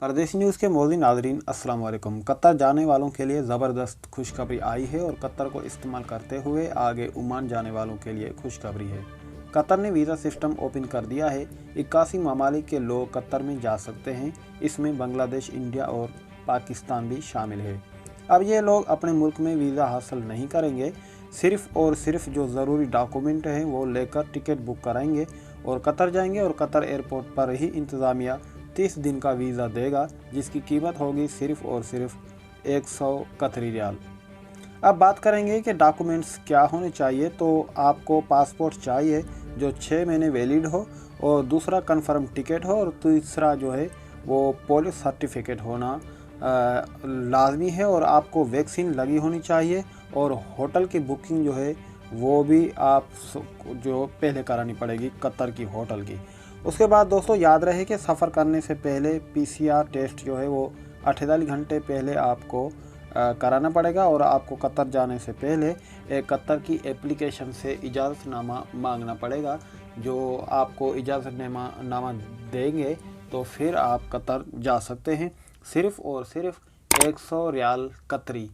परदेसी न्यूज़ के मोदी नाजरीन अस्सलाम वालेकुम। कतर जाने वालों के लिए ज़बरदस्त खुशखबरी आई है और कतर को इस्तेमाल करते हुए आगे ओमान जाने वालों के लिए खुशखबरी है। कतर ने वीज़ा सिस्टम ओपन कर दिया है। 81 ममालिक के लोग कतर में जा सकते हैं। इसमें बांग्लादेश, इंडिया और पाकिस्तान भी शामिल है। अब ये लोग अपने मुल्क में वीज़ा हासिल नहीं करेंगे, सिर्फ़ और सिर्फ जो ज़रूरी डॉक्यूमेंट हैं वो लेकर टिकट बुक कराएंगे और कतर जाएंगे और कतर एयरपोर्ट पर ही इंतज़ामिया 30 दिन का वीज़ा देगा, जिसकी कीमत होगी सिर्फ़ और सिर्फ 100 कतरी रियाल। अब बात करेंगे कि डॉक्यूमेंट्स क्या होने चाहिए। तो आपको पासपोर्ट चाहिए जो 6 महीने वैलिड हो, और दूसरा कन्फर्म टिकट हो, और तीसरा जो है वो पुलिस सर्टिफिकेट होना लाजमी है, और आपको वैक्सीन लगी होनी चाहिए, और होटल की बुकिंग जो है वो भी आप जो पहले करानी पड़ेगी कतर की होटल की। उसके बाद दोस्तों याद रहे कि सफ़र करने से पहले PCR टेस्ट जो है वो 48 घंटे पहले आपको कराना पड़ेगा, और आपको कतर जाने से पहले एक कतर की एप्लीकेशन से इजाज़तनामा मांगना पड़ेगा। जो आपको इजाज़तनामा देंगे तो फिर आप कतर जा सकते हैं, सिर्फ़ और सिर्फ 100 रियाल कतरी।